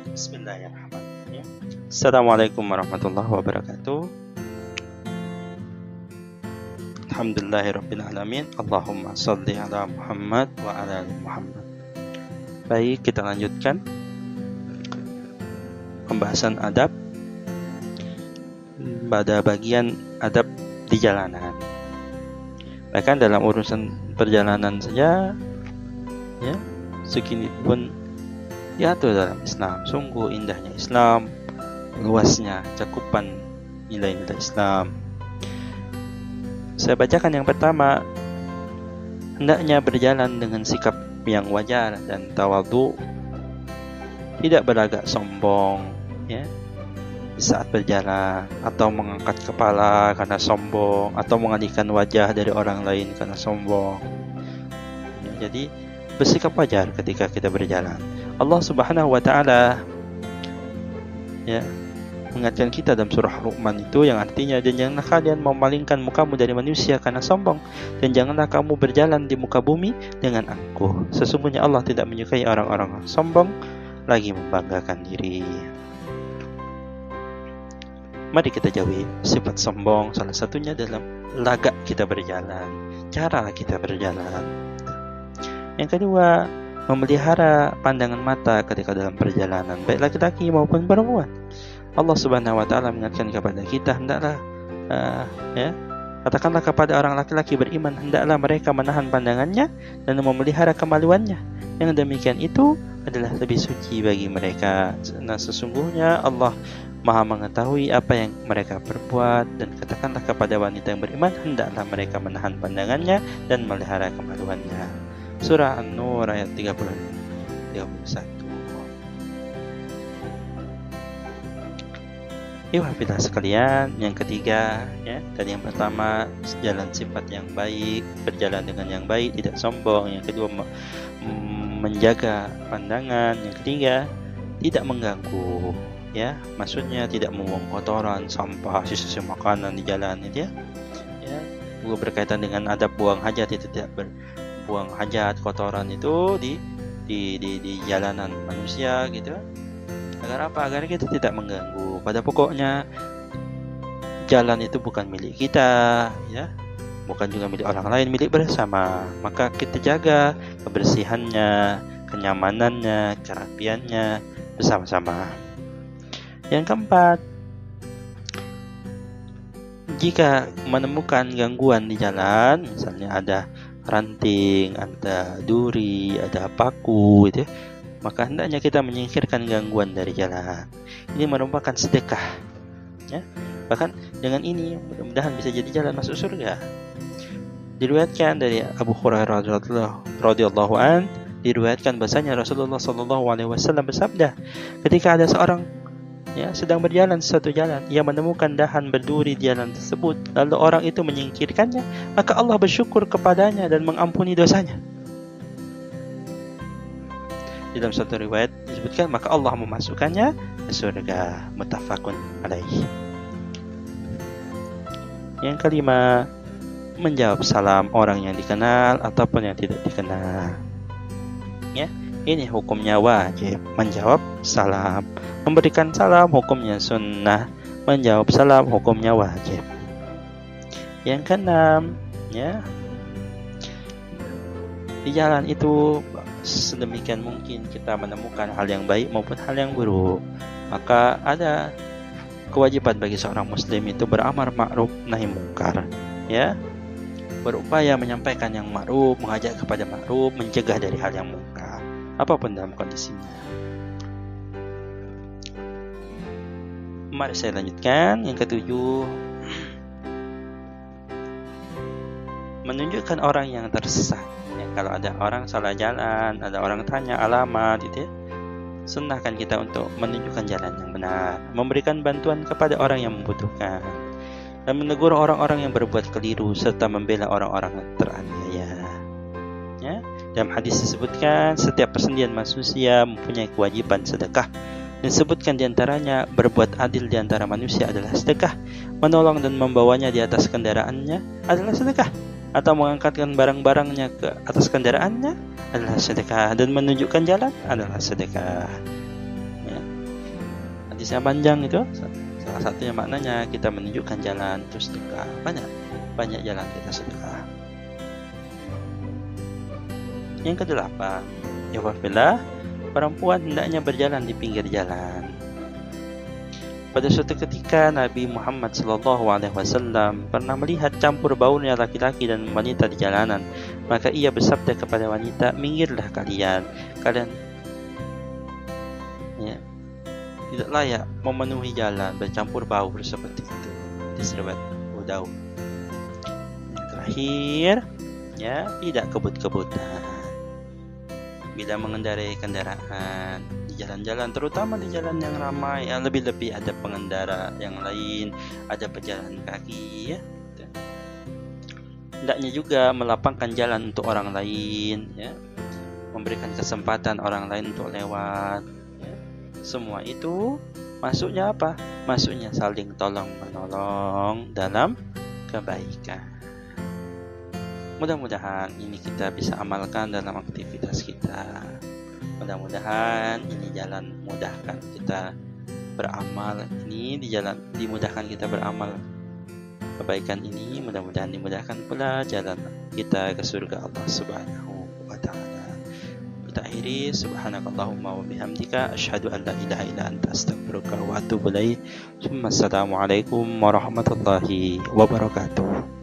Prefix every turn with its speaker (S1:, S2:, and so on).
S1: Bismillahirrahmanirrahim. Assalamualaikum warahmatullahi wabarakatuh. Alhamdulillahirrabbilalamin. Allahumma salli ala Muhammad wa ala ali Muhammad. Baik, kita lanjutkan pembahasan adab pada bagian adab di jalanan. Bahkan dalam urusan perjalanan saja, ya, segini pun diatur dalam Islam. Sungguh indahnya Islam, luasnya cakupan nilai-nilai Islam. Saya bacakan yang pertama, hendaknya berjalan dengan sikap yang wajar dan tawadhu, tidak berlagak sombong, ya, di saat berjalan, atau mengangkat kepala karena sombong, atau mengalihkan wajah dari orang lain karena sombong. Ya, jadi bersikap wajar ketika kita berjalan. Allah Subhanahu wa taala, ya, mengingatkan kita dalam surah Luqman itu yang artinya, dan janganlah kalian memalingkan mukamu dari manusia karena sombong, dan janganlah kamu berjalan di muka bumi dengan angkuh. Sesungguhnya Allah tidak menyukai orang-orang sombong lagi membanggakan diri. Mari kita jauhi sifat sombong. Salah satunya dalam lagak kita berjalan, cara kita berjalan. Yang kedua, memelihara pandangan mata ketika dalam perjalanan, baik laki-laki maupun perempuan. Allah Subhanahu wa taala mengingatkan kepada kita, hendaklah katakanlah kepada orang laki-laki beriman, hendaklah mereka menahan pandangannya dan memelihara kemaluannya. Yang demikian itu adalah lebih suci bagi mereka. Nah, sesungguhnya Allah Maha mengetahui apa yang mereka perbuat, dan katakanlah kepada wanita yang beriman, hendaklah mereka menahan pandangannya dan memelihara kemaluannya. Surah An-Nur ayat 31. Ikhwafillah sekalian, yang ketiga, ya, tadi yang pertama jalan sifat yang baik, berjalan dengan yang baik, tidak sombong. Yang kedua, menjaga pandangan. Yang ketiga, tidak mengganggu, ya, maksudnya tidak membuang kotoran, sampah, sisa-sisa makanan di jalan itu, ya. Ya, juga berkaitan dengan adab buang hajat, itu tidak buang hajat, kotoran itu di jalanan manusia gitu. Agar apa? Agar kita tidak mengganggu. Pada pokoknya jalan itu bukan milik kita, ya, bukan juga milik orang lain, milik bersama. Maka kita jaga kebersihannya, kenyamanannya, kerapiannya bersama-sama. Yang keempat, jika menemukan gangguan di jalan, misalnya ada ranting, ada duri, ada paku, gitu, maka hendaknya kita menyingkirkan gangguan dari jalan. Ini merupakan sedekah, ya. Bahkan dengan ini mudah-mudahan bisa jadi jalan masuk surga. Diriwayatkan dari Abu Hurairah radhiyallahu an, diriwayatkan bahasanya Rasulullah sallallahu alaihi wasallam bersabda, ketika ada seorang, ya, sedang berjalan di suatu jalan, ia menemukan dahan berduri di jalan tersebut, lalu orang itu menyingkirkannya, maka Allah bersyukur kepadanya dan mengampuni dosanya. Di dalam satu riwayat disebutkan, maka Allah memasukkannya ke surga. Muttafaqun alaih. Yang kelima, menjawab salam orang yang dikenal ataupun yang tidak dikenal, ya. Ini hukumnya wajib, menjawab salam. Memberikan salam hukumnya sunnah, menjawab salam hukumnya wajib. Yang keenam, ya, di jalan itu sedemikian mungkin kita menemukan hal yang baik maupun hal yang buruk. Maka ada kewajiban bagi seorang muslim itu beramar ma'ruf nahi mungkar, ya, berupaya menyampaikan yang ma'ruf, mengajak kepada ma'ruf, mencegah dari hal yang mungkar, apapun dalam kondisinya. Mari saya lanjutkan. Yang ketujuh, menunjukkan orang yang tersesat. Ya, kalau ada orang salah jalan, ada orang tanya alamat, gitu, ya, sunnahkan kita untuk menunjukkan jalan yang benar, memberikan bantuan kepada orang yang membutuhkan, dan menegur orang-orang yang berbuat keliru, serta membela orang-orang yang teraniaya. Ya, dalam hadis disebutkan setiap persendian manusia mempunyai kewajiban sedekah. Disebutkan diantaranya berbuat adil di antara manusia adalah sedekah, menolong dan membawanya di atas kendaraannya adalah sedekah, atau mengangkatkan barang-barangnya ke atas kendaraannya adalah sedekah, dan menunjukkan jalan adalah sedekah. Ya. hadis yang panjang itu salah satunya maknanya kita menunjukkan jalan terus sedekah. Banyak jalan kita sedekah. Yang kedelapan, ya wafilah, perempuan hendaknya berjalan di pinggir jalan. Pada suatu ketika Nabi Muhammad SAW pernah melihat campur baurnya laki-laki dan wanita di jalanan. Maka ia bersabda kepada wanita, minggirlah kalian ya, tidak layak memenuhi jalan bercampur baur seperti itu. Disebut Abu. Yang terakhir, ya, tidak kebut-kebutan bila mengendarai kendaraan di jalan-jalan, terutama di jalan yang ramai, yang lebih-lebih ada pengendara yang lain, ada pejalan kaki, ya. Hendaknya juga melapangkan jalan untuk orang lain, ya, memberikan kesempatan orang lain untuk lewat, ya. Semua itu masuknya apa? Masuknya saling tolong menolong dalam kebaikan. Mudah-mudahan ini kita bisa amalkan dalam aktivitas kita. Mudah-mudahan ini jalan mudahkan kita beramal. Ini dimudahkan kita beramal kebaikan ini. Mudah-mudahan dimudahkan pula jalan kita ke surga Allah Subhanahu wa ta'ala. Kita akhiri, subhanakallahumma wa bihamdika asyhadu an la ilaha illa anta astaghfiruka wa atubu ilaik. Assalamualaikum warahmatullahi wabarakatuh.